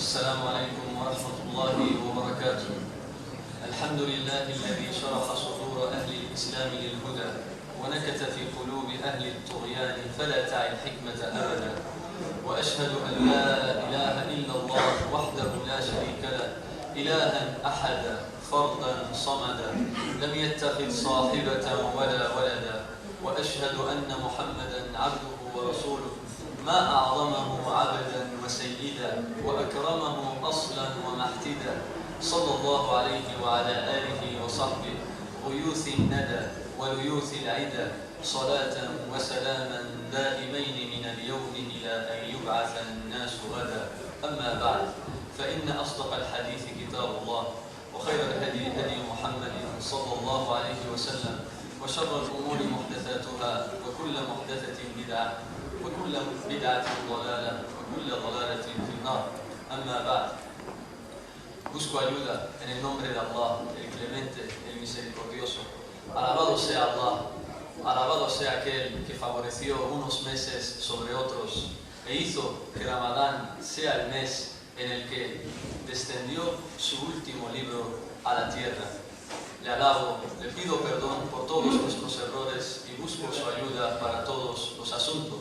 السلام عليكم ورحمة الله وبركاته. الحمد لله الذي شرح صدور أهل الإسلام للهدى ونكت في قلوب أهل الطغيان فلا تعي الحكمة أبدا. وأشهد أن لا إله إلا الله وحده لا شريك له، إلها أحدا فردا صمدا لم يتخذ صاحبة ولا ولدا. وأشهد أن محمدا عبده ورسوله ما أعظمه عبدا وسيدا وأكرمه أصلا ومحتدا. صلى الله عليه وعلى آله وصحبه غيوث الندى وليوث العدا، صلاة وسلاما دائمين من اليوم إلى أن يبعث الناس غدا. أما بعد، فإن أصدق الحديث كتاب الله، وخير الهدي هدي محمد صلى الله عليه وسلم، وشر الأمور محدثاتها، وكل محدثة بدعة، وكل بدعة ضلالة، وكل ضلالة في النار. أما بعد، busco ayuda en el nombre de Allah, el clemente, el misericordioso. Alabado sea Allah, alabado sea aquel que favoreció unos meses sobre otros e hizo que Ramadán sea el mes en el que descendió su último libro a la tierra. Le alabo, le pido perdón por todos nuestros errores y busco su ayuda para todos los asuntos.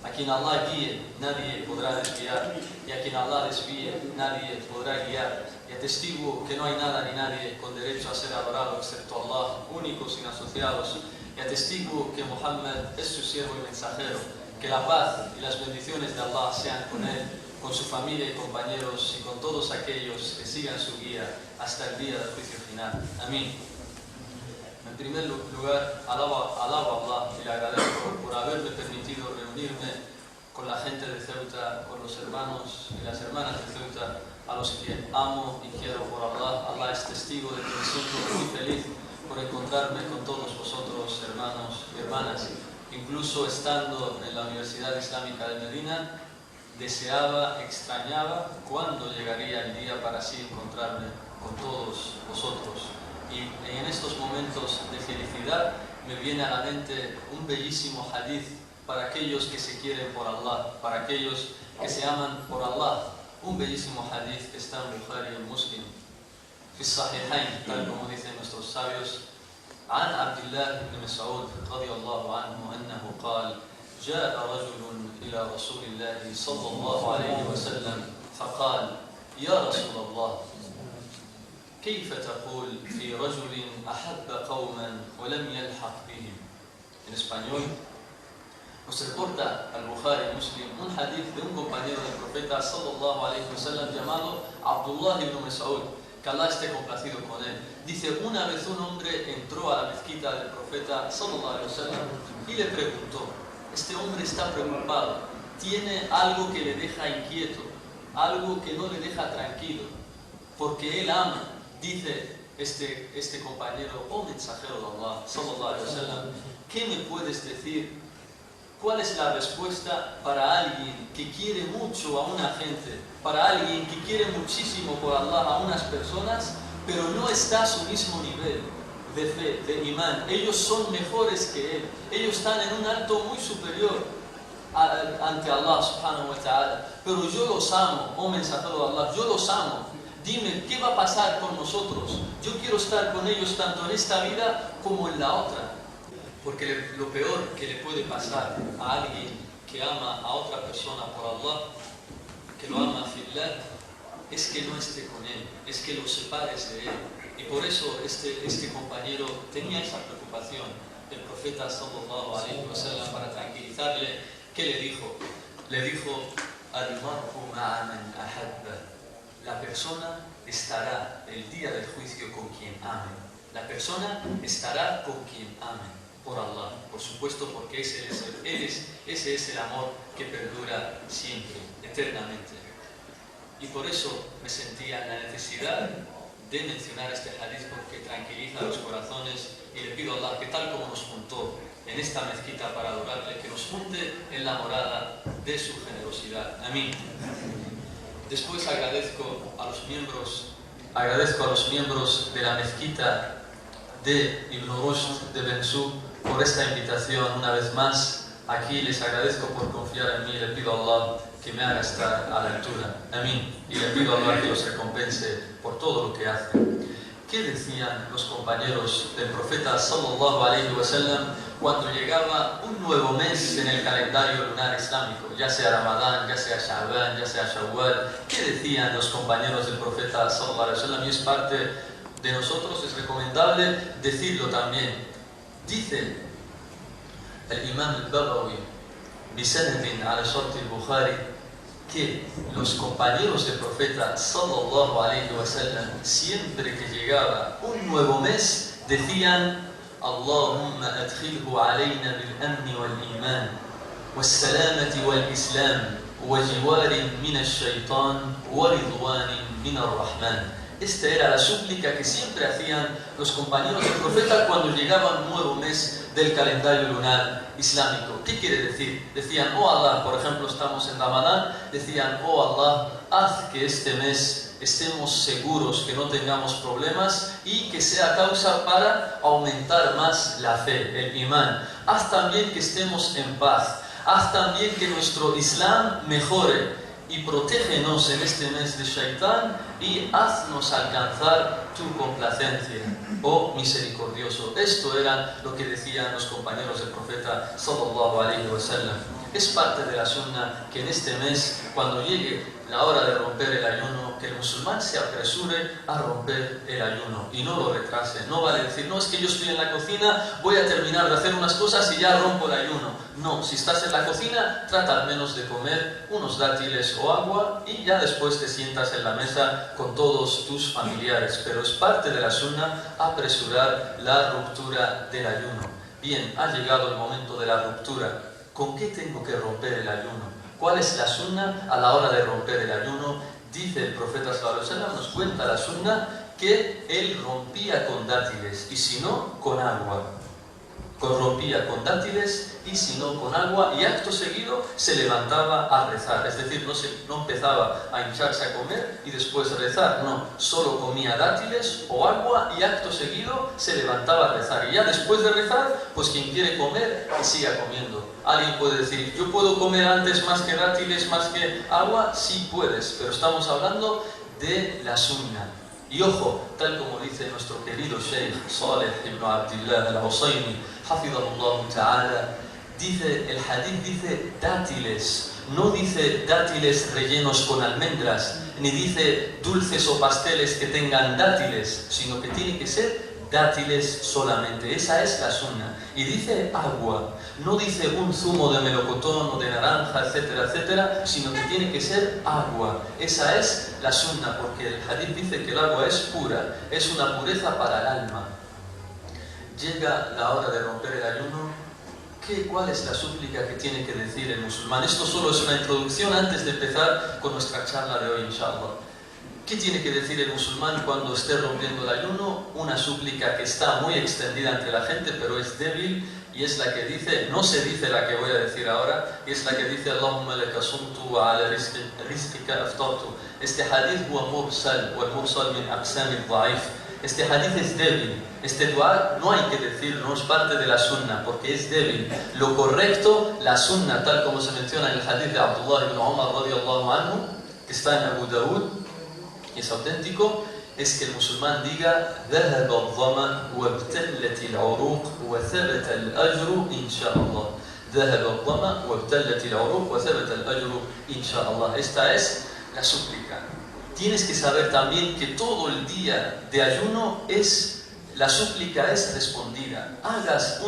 A quien Allah guíe, nadie podrá desviar, y a quien Allah desvíe, nadie podrá guiar. Y atestiguo que no hay nada ni nadie con derecho a ser adorado excepto Allah, único sin asociados. Y atestiguo que Muhammad es su siervo y mensajero. Que la paz y las bendiciones de Allah sean con él, con su familia y compañeros, y con todos aquellos que sigan su guía hasta el día del juicio final. Amén. En primer lugar, alabo a Allah y le agradezco por haberme permitido reunirme con la gente de Ceuta, con los hermanos y las hermanas de Ceuta, a los que amo y quiero por Allah. Allah es testigo de que me siento muy feliz por encontrarme con todos vosotros, hermanos y hermanas. Incluso estando en la Universidad Islámica de Medina, deseaba, extrañaba cuándo llegaría el día para así encontrarme con todos vosotros. Y en estos momentos de felicidad me viene a la mente un bellísimo hadith para aquellos que se quieren por Allah, para aquellos que se aman por Allah. Un bellísimo hadith que está en Bukhari y en Muslim, fi Sahihain, tal como dicen nuestros sabios. عن عبد الله بن مسعود رضي الله عنه أنه قال: جاء رجل إلى رسول الله صلى الله عليه وسلم فقال: يا رسول الله، كيف تقول في رجل أحب قوما ولم يلحق بهم؟ En español, nos reporta al Bukhari Muslim un hadith de un compañero del profeta sallallahu alayhi wa sallam llamado Abdullah ibn Mas'ud, que Allah esté complacido con él. Dice: una vez un hombre entró a la mezquita del profeta sallallahu alayhi wa sallam y le preguntó. Este hombre está preocupado, tiene algo que le deja inquieto, algo que no le deja tranquilo, porque él ama. Dice este compañero: oh mensajero de Allah sallallahu alayhi wa sallam, ¿qué me puedes decir? ¿Cuál es la respuesta para alguien que quiere mucho a una gente, para alguien que quiere muchísimo por Allah a unas personas, pero no está a su mismo nivel de fe, de imán? Ellos son mejores que él, ellos están en un alto muy superior ante Allah subhanahu wa ta'ala, pero yo los amo, oh mensajero de Allah, yo los amo. Dime, ¿qué va a pasar con nosotros? Yo quiero estar con ellos tanto en esta vida como en la otra. Porque lo peor que le puede pasar a alguien que ama a otra persona por Allah, que lo ama fillah, es que no esté con él, es que lo separes de él. Y por eso este compañero tenía esa preocupación. El profeta sallallahu alayhi wa sallam, para tranquilizarle, ¿qué le dijo? Le dijo: al-mar'u ma'a man ahabba. La persona estará el día del juicio con quien ame. La persona estará con quien ame. Por Allah, por supuesto, porque ese es el amor que perdura siempre, eternamente. Y por eso me sentía en la necesidad de mencionar este hadith, porque tranquiliza los corazones, y le pido a Allah que, tal como nos juntó en esta mezquita para adorarle, que nos junte en la morada de su generosidad. Amén. Después agradezco a los miembros de la mezquita de Ibn Rushd de Bensú por esta invitación una vez más. Aquí les agradezco por confiar en mí, le pido a Allah que me haga estar a la altura. Amén. Y le pido a Allah que los recompense por todo lo que hacen. ¿Qué decían los compañeros del profeta sallallahu alaihi wasallam cuando llegaba un nuevo mes en el calendario lunar islámico? Ya sea Ramadán, ya sea Sha'ban, ya sea Shawwal. ¿Qué decían los compañeros del profeta sallallahu alaihi wasallam? Y es parte de nosotros, es recomendable decirlo también. Dice el Imam al-Baghawi, bisanadin ala shart al-Bukhari, que los compañeros del profeta sallallahu alaihi wasallam, siempre que llegaba un nuevo mes, decían: Allahumma adkhilhu alayna bil amni wal iman was salamati wal islam wa jiwarin min ash-shaytan wa ridwanin min ar-rahman. Esta era la súplica que siempre hacían los compañeros del profeta cuando llegaba un nuevo mes del calendario lunar islámico. ¿Qué quiere decir? Decían: oh Allah, por ejemplo, estamos en Ramadán, decían: oh Allah, haz que este mes estemos seguros, que no tengamos problemas y que sea causa para aumentar más la fe, el imán. Haz también que estemos en paz, haz también que nuestro Islam mejore y protégenos en este mes de Shaitán y haznos alcanzar tu complacencia, oh misericordioso. Esto era lo que decían los compañeros del profeta sallallahu alaihi wasallam. Es parte de la sunna que en este mes, cuando llegue la hora de romper el ayuno, que el musulmán se apresure a romper el ayuno y no lo retrase. No vale decir: no, es que yo estoy en la cocina, voy a terminar de hacer unas cosas y ya rompo el ayuno. No, si estás en la cocina, trata al menos de comer unos dátiles o agua y ya después te sientas en la mesa con todos tus familiares. Pero es parte de la sunna apresurar la ruptura del ayuno. Bien, ha llegado el momento de la ruptura. ¿Con qué tengo que romper el ayuno? ¿Cuál es la sunna a la hora de romper el ayuno? Dice el profeta sallallahu alaihi wasallam, nos cuenta la sunna, que él rompía con dátiles y si no, con agua. Rompía con dátiles y si no, con agua, y acto seguido se levantaba a rezar. Es decir, no empezaba a hincharse a comer y después rezar, no, solo comía dátiles o agua y acto seguido se levantaba a rezar. Y ya después de rezar, pues quien quiere comer, que siga comiendo. Alguien puede decir: ¿yo puedo comer antes más que dátiles, más que agua? Sí puedes, pero estamos hablando de la sunna. Y ojo, tal como dice nuestro querido Sheikh Saleh ibn Abdullah al-Husayni, hafidhahullah ta'ala, dice, el hadith dice dátiles, no dice dátiles rellenos con almendras, ni dice dulces o pasteles que tengan dátiles, sino que tiene que ser dátiles solamente. Esa es la sunna. Y dice agua, no dice un zumo de melocotón o de naranja, etcétera, etcétera, sino que tiene que ser agua. Esa es la sunna, porque el hadith dice que el agua es pura, es una pureza para el alma. Llega la hora de romper el ayuno. ¿Cuál es la súplica que tiene que decir el musulmán? Esto solo es una introducción antes de empezar con nuestra charla de hoy, inshallah. ¿Qué tiene que decir el musulmán cuando esté rompiendo el ayuno? Una súplica que está muy extendida entre la gente, pero es débil, y es la que dice, no se dice la que voy a decir ahora, y es la que dice: Allahumma laka sumtu wa ala rizqika aftartu. Este hadith huwa mursal, wal mursal min aqsam al-da'if. Este hadith es débil. Este dua no hay que decir, no es parte de la sunna, porque es débil. Lo correcto, la sunna, tal como se menciona en el hadith de Abdullah ibn Umar radiyallahu anhu, que está en Abu Dawud, y es auténtico, es que el musulmán diga: ذهب الظمأ وابتلت العروق وثبت الأجر إن شاء الله. ذهب الظمأ وابتلت العروق وثبت الأجر إن شاء الله. Esta es la súplica. Tienes que saber también que todo el día de ayuno la súplica es respondida.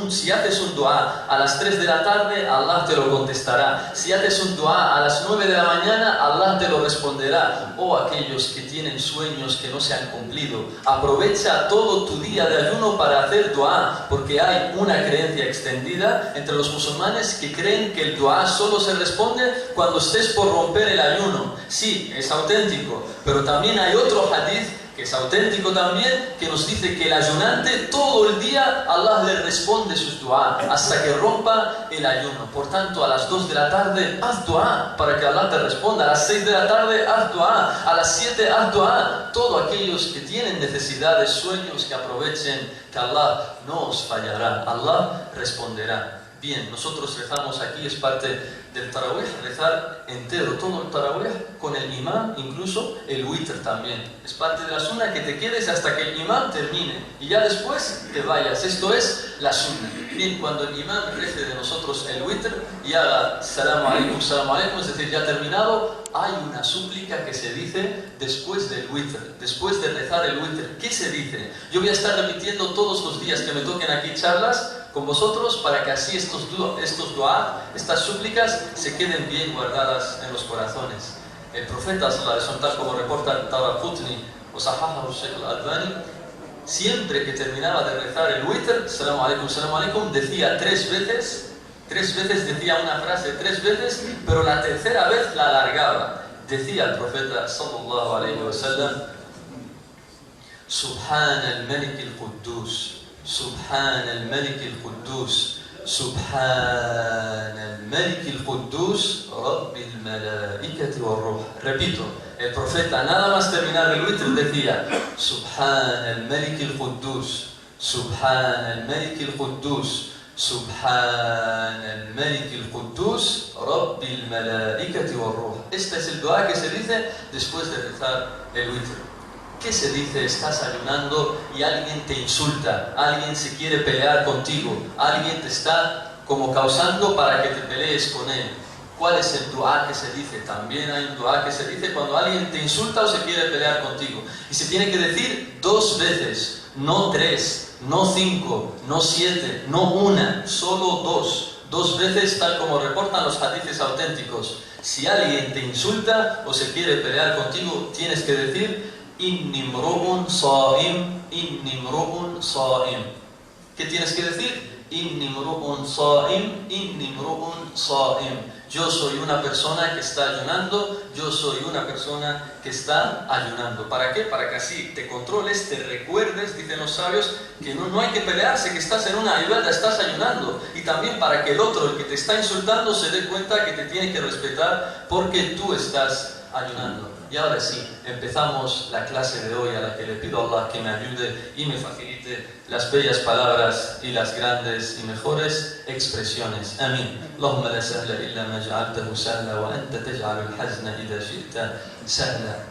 Si haces un dua a las 3 de la tarde, Allah te lo contestará. Si haces un dua a las 9 de la mañana, Allah te lo responderá. Oh, aquellos que tienen sueños que no se han cumplido, aprovecha todo tu día de ayuno para hacer dua, porque hay una creencia extendida entre los musulmanes que creen que el dua solo se responde cuando estés por romper el ayuno. Sí, es auténtico, pero también hay otro hadith que es auténtico también, que nos dice que el ayunante todo el día Allah le responde sus dua hasta que rompa el ayuno. Por tanto, a las 2 de la tarde haz dua para que Allah te responda, a las 6 de la tarde haz dua, a las 7 haz dua. Todos aquellos que tienen necesidades, sueños, que aprovechen, que Allah no os fallará, Allah responderá. Bien, nosotros rezamos aquí, es parte del tarawih, rezar entero, todo el tarawih, con el imam, incluso el witr también. Es parte de la sunna que te quedes hasta que el imam termine y ya después te vayas. Esto es la sunna. Bien, cuando el imam rece de nosotros el witr y haga salam alaikum, es decir, ya terminado, hay una súplica que se dice después del witr, después de rezar el witr. ¿Qué se dice? Yo voy a estar repitiendo todos los días que me toquen aquí charlas con vosotros para que así estos dua, estas súplicas se queden bien guardadas en los corazones. El profeta sallallahu alaihi wasallam, tal como reporta Daraqutni o Sahahahu Shaykh al-Albani, siempre que terminaba de rezar el witr, salam alaikum, decía tres veces decía una frase 3 veces, pero la tercera vez la alargaba. Decía el profeta sallallahu alaihi wasallam: Subhan al-Malik al-Quddus, Subhan al-Malik al-Quddus, Subhan al-Malik al-Quddus, Rabbil malaikati wal ruh. Repito, el profeta nada más terminar el witr decía: Subhan al-Malik al-Quddus, Subhan al-Malik al-Quddus, Subhan al-Malik al-Quddus, Rabbil malaikati wal ruh. Este es el dua que se dice después de rezar el witr. ¿Qué se dice? Estás ayunando y alguien te insulta, alguien se quiere pelear contigo, alguien te está como causando para que te pelees con él. ¿Cuál es el dua que se dice? También hay un dua que se dice cuando alguien te insulta o se quiere pelear contigo. Y se tiene que decir 2 veces, no 3, no 5, no 7, no 1, solo 2. 2 veces, tal como reportan los hadices auténticos. Si alguien te insulta o se quiere pelear contigo, tienes que decir: Inni mru'un sa'im, inni mru'un sa'im. ¿Qué tienes que decir? Inni mru'un sa'im, inni mru'un sa'im. Yo soy una persona que está ayunando, yo soy una persona que está ayunando. ¿Para qué? Para que así te controles, te recuerdes, dicen los sabios, que no hay que pelearse, que estás en una ibadah, estás ayunando. Y también para que el otro, el que te está insultando, se dé cuenta que te tiene que respetar porque tú estás ayunando. Y ahora sí, empezamos la clase de hoy, a la que le pido a Allah que me ayude y me facilite las bellas palabras y las grandes y mejores expresiones. Amén. Allahumma la sahla illa ma ja'altahu sahla wa anta taj'alul hazna idha shi'ta sahla.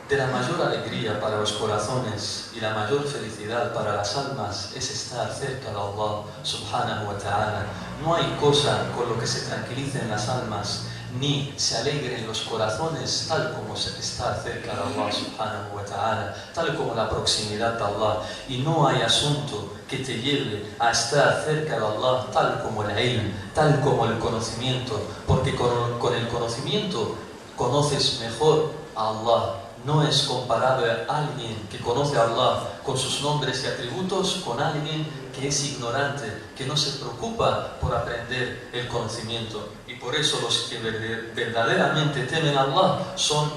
De la mayor alegría para los corazones y la mayor felicidad para las almas es estar cerca de Allah subhanahu wa ta'ala. No hay cosa con lo que se tranquilicen las almas ni se alegren los corazones tal como estar cerca de Allah subhanahu wa ta'ala, tal como la proximidad de Allah. Y no hay asunto que te lleve a estar cerca de Allah tal como el ilm, tal como el conocimiento, porque con el conocimiento conoces mejor a Allah. No es comparable a alguien que conoce a Allah con sus nombres y atributos con alguien que es ignorante, que no se preocupa por aprender el conocimiento. Y por eso los que verdaderamente temen a Allah son,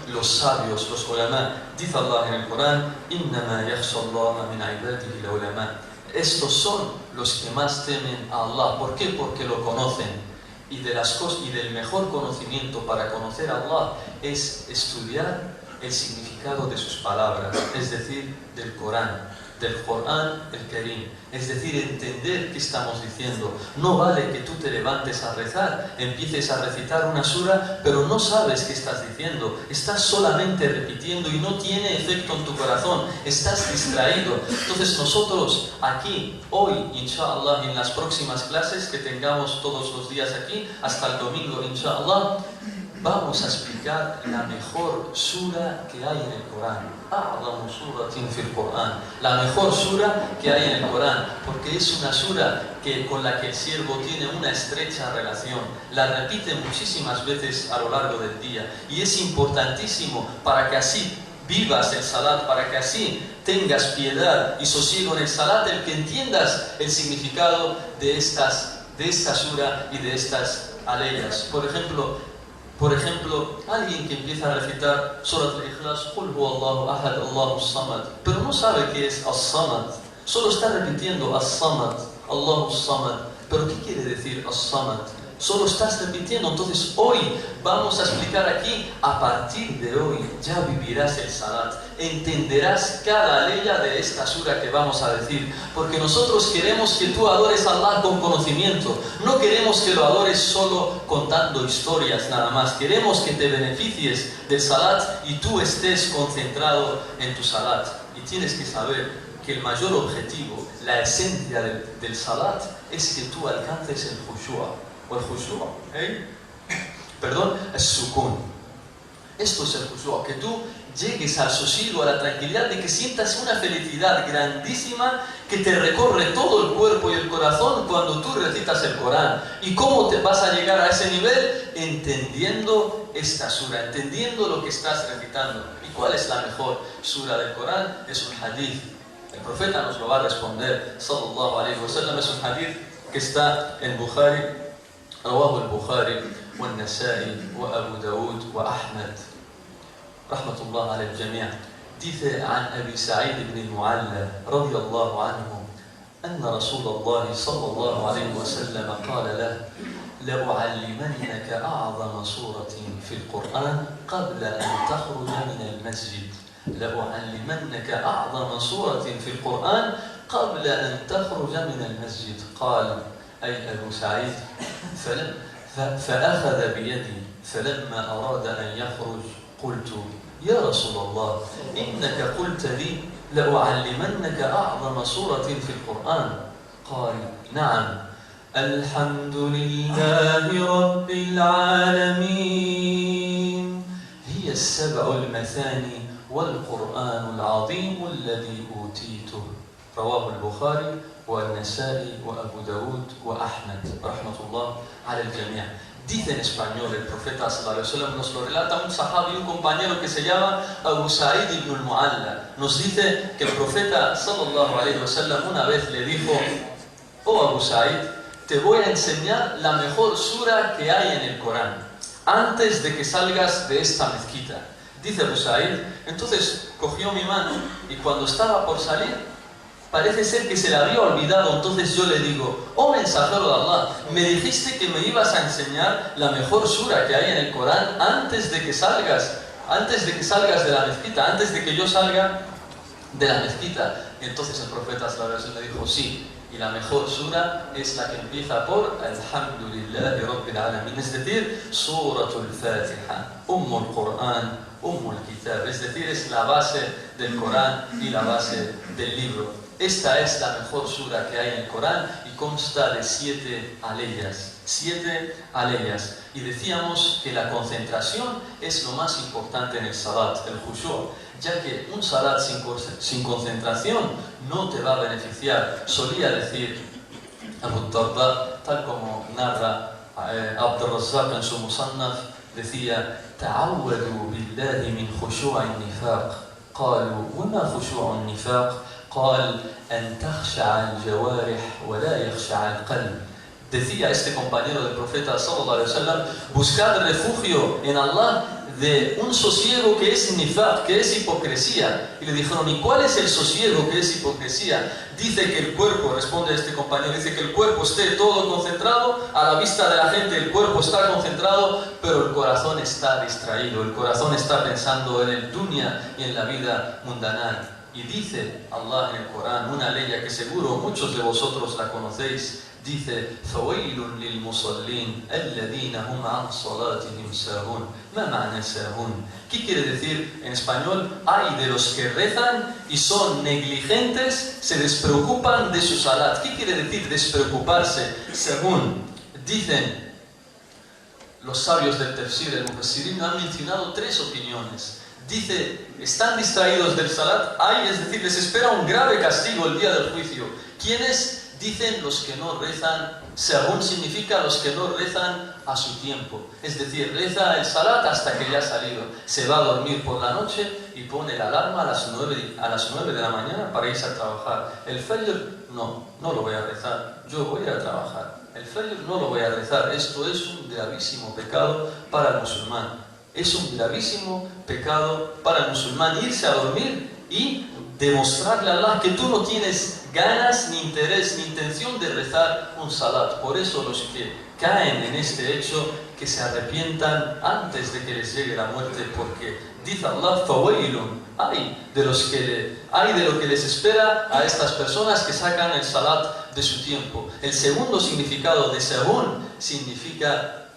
los sabios, los ulama. Dice Allah en el Corán: إِنَّمَا يَخْشَى اللَّهَ مِنْ عِبَادِهِ الْعُلَمَاء. Estos son los que más temen a Allah. ¿Por qué? Porque lo conocen. Y del mejor conocimiento para conocer a Allah es estudiar el significado de sus palabras, es decir, del Corán el Karim, es decir, entender qué estamos diciendo. No vale que tú te levantes a rezar, empieces a recitar una sura, pero no sabes qué estás diciendo, estás solamente repitiendo y no tiene efecto en tu corazón, estás distraído. Entonces nosotros aquí, hoy, inshallah, en las próximas clases que tengamos todos los días aquí, hasta el domingo, inshallah, vamos a explicar la mejor sura que hay en el Corán. A'zamu suratin fil Corán. La mejor sura que hay en el Corán, porque es una sura con la que el siervo tiene una estrecha relación. La repite muchísimas veces a lo largo del día y es importantísimo para que así vivas el salat, para que así tengas piedad y sosiego en el salat, el que entiendas el significado de esta sura y de estas aleyas. Por ejemplo, alguien que empieza a recitar Surat al-Ikhlas, Qul huwallahu ahad, Allahu samad, pero no sabe qué es as-samad, solo está repitiendo as-samad, Allahu samad. ¿Pero qué quiere decir as-samad? solo estás repitiendo. Entonces hoy vamos a explicar aquí, a partir de hoy ya vivirás el salat, entenderás cada leya de esta sura que vamos a decir, porque nosotros queremos que tú adores a Allah con conocimiento, no queremos que lo adores solo contando historias nada más, queremos que te beneficies del salat y tú estés concentrado en tu salat. Y tienes que saber que el mayor objetivo, la esencia del salat, es que tú alcances el khushu', o el khushu', el sukun. Esto es el khushu', que tú llegues al sosiego, a la tranquilidad, de que sientas una felicidad grandísima que te recorre todo el cuerpo y el corazón cuando tú recitas el Corán. ¿Y cómo te vas a llegar a ese nivel? Entendiendo esta sura, entendiendo lo que estás recitando. ¿Y cuál es la mejor sura del Corán? Es un hadith. El profeta nos lo va a responder, sallallahu alayhi wa sallam. Es un hadith que está en Bukhari, رواه البخاري والنسائي وأبو داود وأحمد رحمة الله على الجميع. Dice عن أبي سعيد بن المعلى رضي الله عنه أن رسول الله صلى الله عليه وسلم قال له: لأعلمنك أعظم سورة في القرآن قبل أن تخرج من المسجد. لأعلمنك أعظم سورة في القرآن قبل أن تخرج من المسجد. قال أي أبو سعيد فأخذ بيدي فلما أراد أن يخرج قلت: يا رسول الله إنك قلت لي لأعلمنك أعظم سورة في القرآن. قال: نعم، الحمد لله رب العالمين هي السبع المثاني والقرآن العظيم الذي أوتيته. رواه البخاري والنسائي وأبو داود وأحمد رحمة الله على الجميع. Dice en español el profeta sallallahu alaihi wasallam, nos lo relata un sahabi, un compañero que se llama Abu Sa'id ibn al-Mu'alla. Nos dice que el profeta sallallahu alaihi wasallam una vez le dijo: oh Abu Sa'id, te voy a enseñar la mejor sura que hay en el Corán antes de que salgas de esta mezquita. Dice Abu Sa'id, entonces cogió mi mano y cuando estaba por salir, parece ser que se le había olvidado. Entonces yo le digo: oh mensajero de Allah, me dijiste que me ibas a enseñar la mejor sura que hay en el Corán antes de que salgas de la mezquita, antes de que yo salga de la mezquita. Entonces el profeta sallallahu alaihi wasallam le dijo: sí, y la mejor sura es la que empieza por Alhamdulillahi Rabbil Alamin, es decir, Suratul Fatiha, Ummul Qur'an, Ummul Kitab, es decir, es la base del Corán y la base del libro. Esta es la mejor sura que hay en el Corán y consta de 7 aleyas. 7 aleyas. Y decíamos que la concentración es lo más importante en el salat, el khushu', ya que un salat sin concentración no te va a beneficiar. Solía decir Abu Darda, tal como narra Abd al-Razzaq en su Musannaf, decía: ta'awwadu billahi min khushu'i an-nifaq. قالوا وما خشوع النفاق؟ قال أن تخشع الجوارح ولا يخشع القلب. Decía este compañero del profeta sallallahu alaihi wasallam: buscad refugio en Allah de un sosiego que es nifaq, que es hipocresía. Y le dijeron: ¿y cuál es el sosiego que es hipocresía? Dice que el cuerpo, responde este compañero, dice que el cuerpo esté todo concentrado, a la vista de la gente el cuerpo está concentrado, pero el corazón está distraído, el corazón está pensando en el dunya y en la vida mundana. Y dice Allah en el Corán una ley que seguro muchos de vosotros la conocéis. Dice: فَوَيْلٌ لِلْمُصَلِّينَ الَّذِينَ هُمْ عَنْ صَلَاتِهِمْ سَاهُونَ. ¿ما معنى ساهون? ¿Qué quiere decir en español? Hay de los que rezan y son negligentes, se despreocupan de su salat. ¿Qué quiere decir despreocuparse? Según dicen los sabios del tafsir, el mufassirin, han mencionado 3 opiniones. Dice: están distraídos del salat, es decir, les espera un grave castigo el día del juicio. ¿Quiénes? Dicen los que no rezan. Según significa los que no rezan a su tiempo, es decir, reza el salat hasta que ya ha salido, se va a dormir por la noche y pone la alarma a las 9 de la mañana para irse a trabajar. El fajr no lo voy a rezar, yo voy a trabajar. El fajr no lo voy a rezar. Esto es un gravísimo pecado para el musulmán. Es un gravísimo pecado para el musulmán irse a dormir y demostrarle a Allah que tú no tienes ganas, ni interés, ni intención de rezar un salat. Por eso los que caen en este hecho, que se arrepientan antes de que les llegue la muerte, porque dice Allah, fawailun, hay de lo que les espera a estas personas que sacan el salat de su tiempo. El segundo significado de sahun significa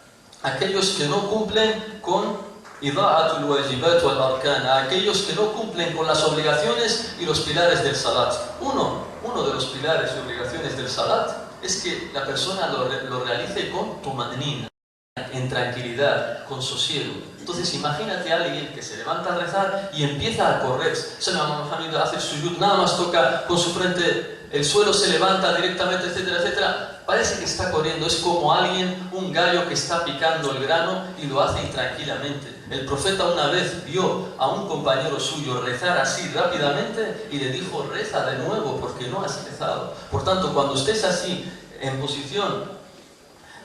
aquellos que no cumplen con ida'atul wajibat wal arkan, aquellos que no cumplen con las obligaciones y los pilares del salat. Uno de los pilares y obligaciones del salat es que la persona lo realice con tumanina, en tranquilidad, con sosiego. Entonces imagínate a alguien que se levanta a rezar y empieza a correr, hace suyud, nada más toca con su frente el suelo, se levanta directamente, etcétera, etcétera. Parece que está corriendo, es como un gallo que está picando el grano y lo hace intranquilamente. El profeta una vez vio a un compañero suyo rezar así rápidamente y le dijo, reza de nuevo porque no has rezado. Por tanto, cuando estés así en posición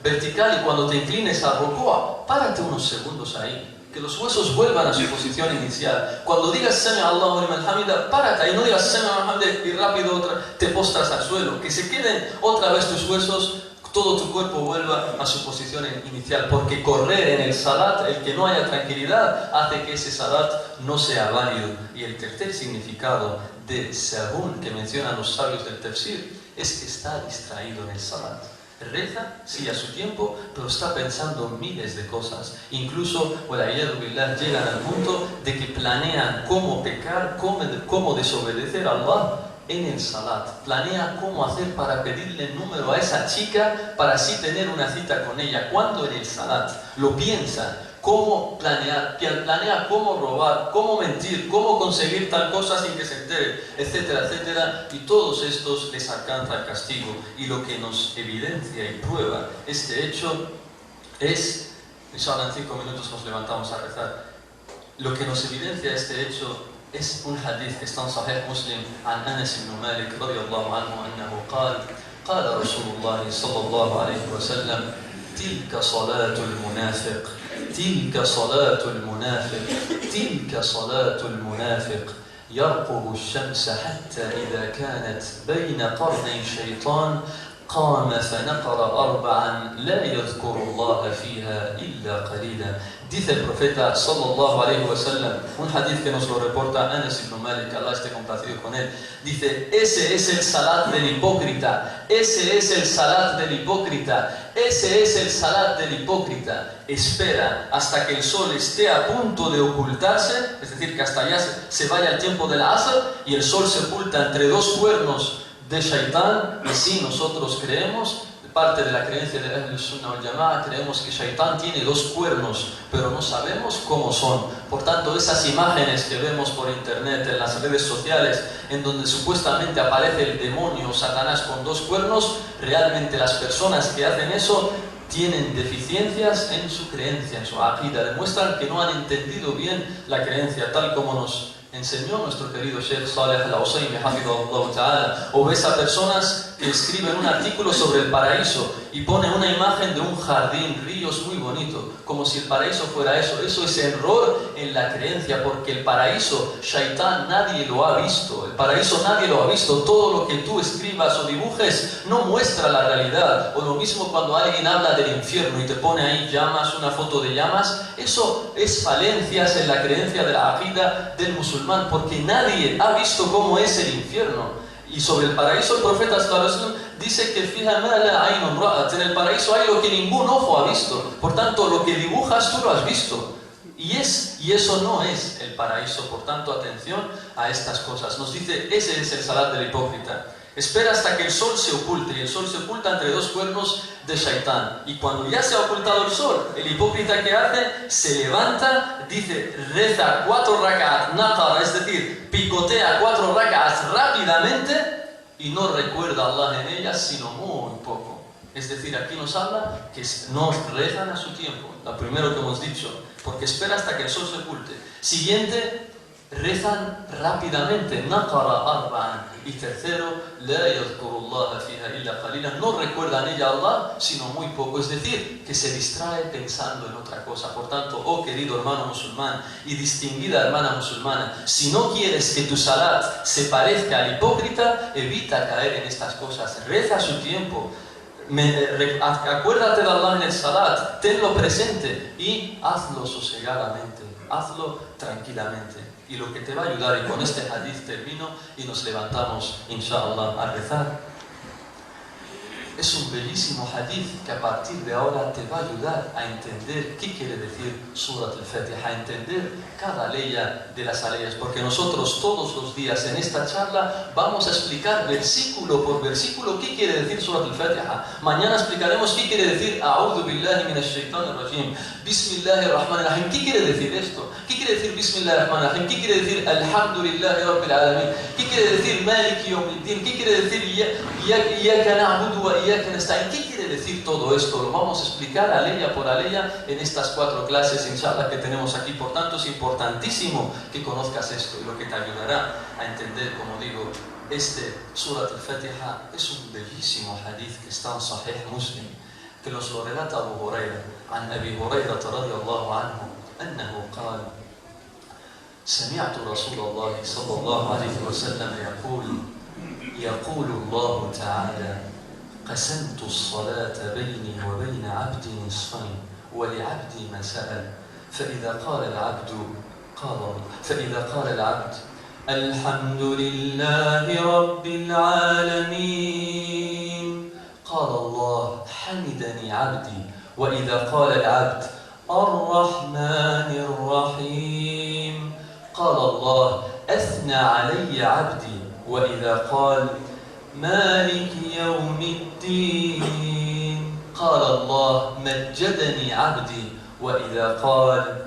vertical y cuando te inclines a rukúa, párate unos segundos ahí, que los huesos vuelvan a su posición inicial. Cuando digas Sami Allahu liman hamida, párate ahí, no digas Sami Allahu liman hamida y rápido te postras al suelo, que se queden otra vez tus huesos, todo tu cuerpo vuelva a su posición inicial, porque correr en el salat, el que no haya tranquilidad, hace que ese salat no sea válido. Y el tercer significado de sahun que mencionan los sabios del tafsir es que está distraído en el salat. Reza, sí, a su tiempo, pero está pensando miles de cosas. Incluso, llegan al punto de que planean cómo pecar, cómo desobedecer a Allah en el salat. Planea cómo hacer para pedirle el número a esa chica para así tener una cita con ella. ¿Cuándo? En el salat. Lo piensa. Cómo planear, planea cómo robar, cómo mentir, cómo conseguir tal cosa sin que se entere, etcétera, etcétera. Y todos estos les alcanza el castigo. Y lo que nos evidencia y prueba este hecho es, inshallah en 5 minutos nos levantamos a rezar. Lo que nos evidencia este hecho es un hadith que está en Sahih Muslim عن أنس بن مالك رضي الله عنه أنه قال رسول الله صلى الله عليه وسلم تلك صلاة المنافق تلك صلاة المنافق تلك صلاة المنافق يرقب الشمس حتى إذا كانت بين قرني شيطان قام فنقر 4 لا يذكر الله فيها إلا قليلا. Dice el profeta sallallahu alaihi wasallam, un hadith que nos lo reporta Anas ibn Malik, Allah esté complacido con él, dice, ese es el salat del hipócrita, ese es el salat del hipócrita, ese es el salat del hipócrita. Espera hasta que el sol esté a punto de ocultarse, es decir, que hasta allá se vaya el tiempo del asr y el sol se oculta entre 2 cuernos de Shaitán. Y sí, nosotros creemos, parte de la creencia de Ahl Sunnah wal Jama'a, creemos que Shaitán tiene 2 cuernos, pero no sabemos cómo son. Por tanto, esas imágenes que vemos por internet, en las redes sociales, en donde supuestamente aparece el demonio o Satanás con 2 cuernos, realmente las personas que hacen eso tienen deficiencias en su creencia, en su aqida, demuestran que no han entendido bien la creencia tal como nos enseñó nuestro querido Sheikh Saleh al-Usaymi, hafidhahullah ta'ala. O ves a personas que escriben un artículo sobre el paraíso y ponen una imagen de un jardín, ríos muy bonito, como si el paraíso fuera eso. Eso es error en la creencia, porque el paraíso, Shaitán, nadie lo ha visto. El paraíso nadie lo ha visto. Todo lo que tú escribas o dibujes no muestra la realidad. O lo mismo cuando alguien habla del infierno y te pone ahí llamas, una foto de llamas, eso es falencias en la creencia de la aqida del musulmán, porque nadie ha visto cómo es el infierno. Y sobre el paraíso el profeta dice que en el paraíso hay lo que ningún ojo ha visto. Por tanto, lo que dibujas tú lo has visto. Y eso no es el paraíso. Por tanto, atención a estas cosas. Nos dice, ese es el salat del hipócrita. Espera hasta que el sol se oculte, y el sol se oculta entre 2 cuernos de Shaitán. Y cuando ya se ha ocultado el sol, el hipócrita que hace, se levanta, dice, reza 4 rak'at naqar, es decir, picotea 4 rak'at rápidamente y no recuerda a Allah en ellas, sino muy poco. Es decir, aquí nos habla que no rezan a su tiempo, lo primero que hemos dicho, porque espera hasta que el sol se oculte. Siguiente, rezan rápidamente, naqara arba'an, y tercero, la yadhkurullaha fiha illa qalilan, no recuerdan ella a Allah sino muy poco, es decir, que se distrae pensando en otra cosa. Por tanto, oh querido hermano musulmán y distinguida hermana musulmana, si no quieres que tu salat se parezca al hipócrita, evita caer en estas cosas, reza a su tiempo. Acuérdate de Allah en el salat, tenlo presente y hazlo sosegadamente, hazlo tranquilamente. Y lo que te va a ayudar, y con este hadith termino y nos levantamos, inshallah, a rezar, es un bellísimo hadith que a partir de ahora te va a ayudar a entender qué quiere decir Surat al-Fatiha, a entender cada ley de las leyes, porque nosotros todos los días en esta charla vamos a explicar versículo por versículo qué quiere decir Surat al-Fatiha. Mañana explicaremos qué quiere decir A'udhu billahi minash shaitanir rajim, Bismillahir rahmanir rahim. ¿Qué quiere decir esto? ¿Qué quiere decir Bismillahir rahmanir rahim? ¿Qué quiere decir Alhamdulillahi rabbil alamin? ¿Qué quiere decir Maliki yawmiddin? ¿Qué quiere decir Iyyaka na'budu wa iyyaka nasta'in? ¿Qué quiere decir todo esto? Lo vamos a explicar aleya por aleya en estas 4 clases, inshallah, que tenemos aquí. Por tanto, es importantísimo que conozcas esto, y lo que te ayudará a entender, como digo, este Surat al-Fatiha es un bellísimo hadith que está en Sahih Muslim, que nos lo relata Abu Huraira, an Abi Huraira radiyallahu anhu, annahu qala: سمعت رسول الله صلى الله عليه وسلم يقول الله تعالى: قسمت الصلاة بيني وبين عبدي نصفين ولعبدي ما سأل فإذا قال العبد الحمد لله رب العالمين قال الله حمدني عبدي، وإذا قال العبد الرحمن الرحيم قال الله أثنى علي عبدي، وإذا قال مالك يوم الدين قال الله مجدني عبدي، وإذا قال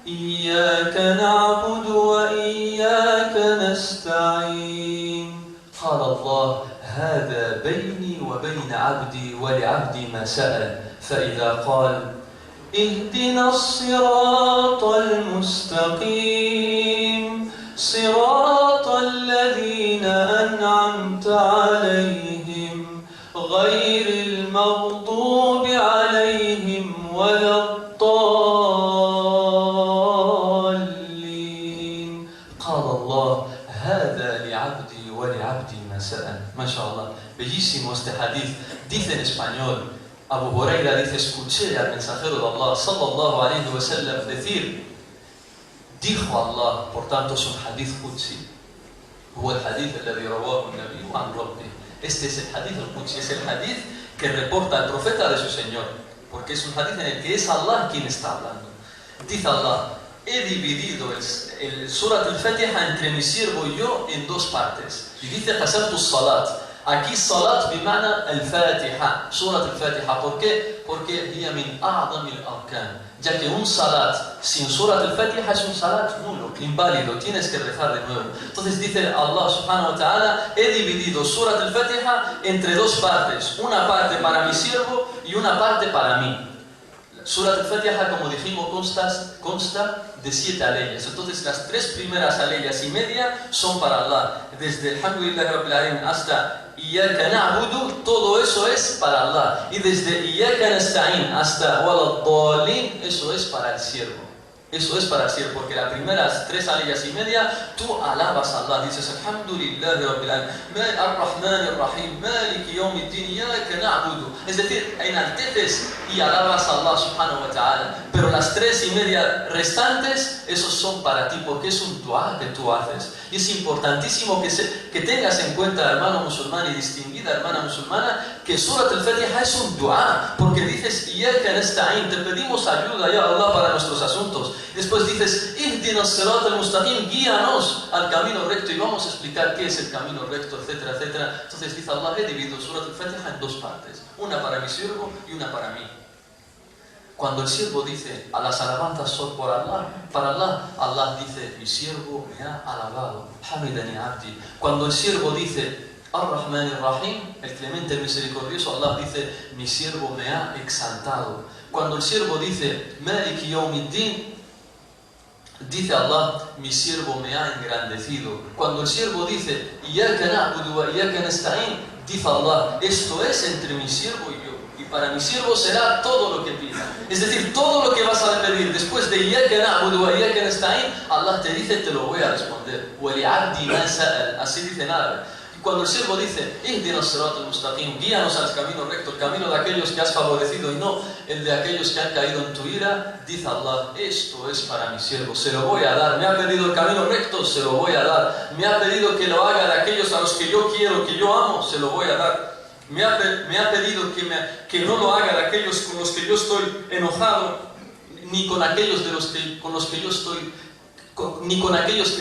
إياك نعبد وإياك نستعين قال الله هذا بيني وبين عبدي ولعبدي ما سأل، فإذا قال اهدنا الصراط المستقيم صراط الذين أنعمت عليهم غير المغضوب عليهم ولا الضالين قال الله هذا لعبدي ولعبدي ما سأل. ما شاء الله, bellísimo este hadith. Dice en español, Abu Huraira dice: escuché al mensajero de Allah sallallahu alayhi wa sallam decir, dijo Allah. Por tanto es un hadith qudsi. هو الحديث الذي رواه النبي عن ربه. Este es el hadith al-Qudsi, es el hadith que reporta el profeta de su Señor, porque es un hadith en el que es Allah quien está hablando. Dice Allah: he dividido el Surat al-Fatiha entre mi siervo y yo en 2 partes. Y dice qasamtu salat. Aquí salat bimana al-Fatiha, Surat al-Fatiha. ¿Por qué? Porque hiya min a'zam al-arkan, ya que un salat sin Surat al-Fatiha es un salat nulo, inválido, tienes que rezar de nuevo. Entonces dice Allah subhanahu wa ta'ala: he dividido Surat al-Fatiha entre 2 partes, una parte para mi siervo y una parte para mí. Surat al-Fatiha, como dijimos, consta de 7 leyes. Entonces las 3 primeras leyes y media son para Allah. Desde Alhamdulillah Rabbil Alamin hasta Iyyaka na'budu, todo eso es para Allah. Y desde Iyyaka nasta'in hasta Waladdallin, eso es para el siervo. Eso es para el siervo, porque las primeras 3 leyes y media tú alabas a Allah, dices Alhamdulillah Rabbil Alamin, Ar-Rahman Ar-Rahim, Maliki Yawmiddin, Iyyaka na'budu. Es decir, enalteces y alabas a Allah subhanahu wa ta'ala. Pero las 3 y media restantes, esos son para ti, porque es un dua que tú haces. Y es importantísimo que tengas en cuenta, hermano musulmán y distinguida hermana musulmana, que Surat al-Fatiha es un dua, porque dices Iyyaka nasta'in, te pedimos ayuda ya Allah para nuestros asuntos. Después dices Ihdina as-sirat al-mustaqim, guíanos al camino recto, y vamos a explicar qué es el camino recto, etcétera, etcétera. Entonces dice Allah: he dividido Surat al-Fatiha en 2 partes, una para mi siervo y una para mí. Cuando el siervo dice a las alabanzas son por Allah, para Allah, Allah dice: mi siervo me ha alabado, hamidani abdi. Cuando el siervo dice Ar-Rahman Ar-Rahim, el clemente, el misericordioso, Allah dice: mi siervo me ha exaltado. Cuando el siervo dice Maliki Yawmiddin, Dice Allah, mi siervo me ha engrandecido. Cuando el siervo dice, Iyyaka na'budu wa iyyaka nasta'in, dice Allah, esto es entre mi siervo y yo. Y para mi siervo será todo lo que pida. Es decir, todo lo que vas a pedir después de Iyyaka na'budu wa iyyaka nasta'in, Allah te dice, te lo voy a responder. Wa li'abdi ma sa'al. Así dice en árabe. Cuando el siervo dice, Ihdina as-sirat al-mustaqim, guíanos al camino recto, el camino de aquellos que has favorecido y no el de aquellos que han caído en tu ira, dice Allah, esto es para mi siervo, se lo voy a dar. Me ha pedido el camino recto, se lo voy a dar. Me ha pedido que lo haga de aquellos a los que yo quiero, que yo amo, se lo voy a dar. Me ha pedido que no lo haga de aquellos con los que yo estoy enojado, ni con aquellos con los que yo estoy, ni con aquellos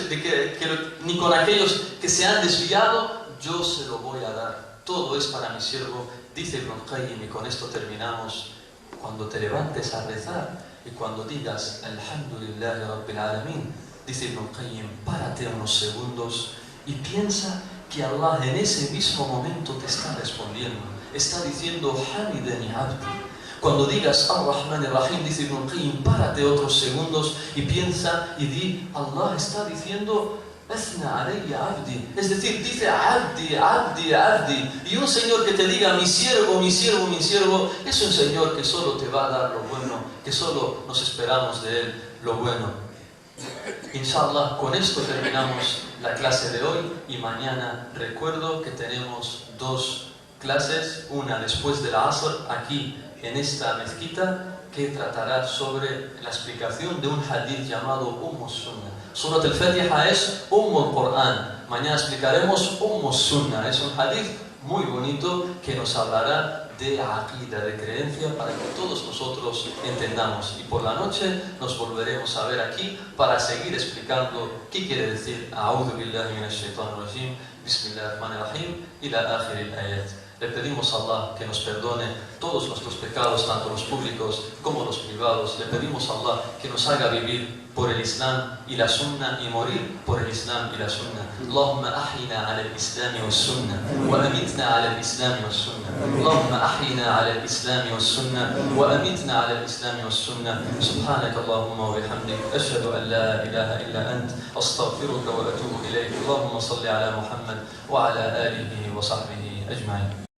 que se han desviado. Yo se lo voy a dar. Todo es para mi siervo. Dice Ibn Qayyim, y con esto terminamos, cuando te levantes a rezar y cuando digas Alhamdulillahi Rabbil Alamin, dice Ibn Qayyim, párate unos segundos y piensa que Allah en ese mismo momento te está respondiendo. Está diciendo Hamidani Abdi. Cuando digas Ar-Rahman Ar-Rahim, dice Ibn Qayyim, párate otros segundos y piensa y di, Allah está diciendo Asna alayya abdi, es decir, dice abdi, abdi, abdi. Y un Señor que te diga mi siervo, mi siervo, mi siervo, es un Señor que solo te va a dar lo bueno, que solo nos esperamos de Él lo bueno. Inshallah, con esto terminamos la clase de hoy y mañana recuerdo que tenemos dos clases, una después de la Asr aquí en esta mezquita, que tratará sobre la explicación de un hadith llamado Sunnah. Surat al-Fatiha es al-Qur'an. Mañana explicaremos Sunnah. Es un hadith muy bonito que nos hablará de aqida, de creencia, para que todos nosotros entendamos. Y por la noche nos volveremos a ver aquí para seguir explicando qué quiere decir A'udhu billahi minash shaitanir rajim, Bismillahir rahmanir rahim, ila akhir al-ayat. Le pedimos a Allah que nos perdone todos nuestros pecados, tanto los públicos como los privados. Le pedimos a Allah que nos haga vivir por el Islam y la Sunna y morir por el Islam y la Sunna. Allahumma ahyina ala al-Islam wa Sunna wa amitna ala al-Islam wa Sunna. Allahumma ahyina ala al-Islam wa Sunna wa amitna ala al-Islam wa Sunna. Subhanaka Allahumma wa bihamdik, ashhadu an la ilaha illa ant, astaghfiruka wa atubu ilayk. Allahumma salli ala Muhammad wa ala alihi wa sahbihi ajma'in.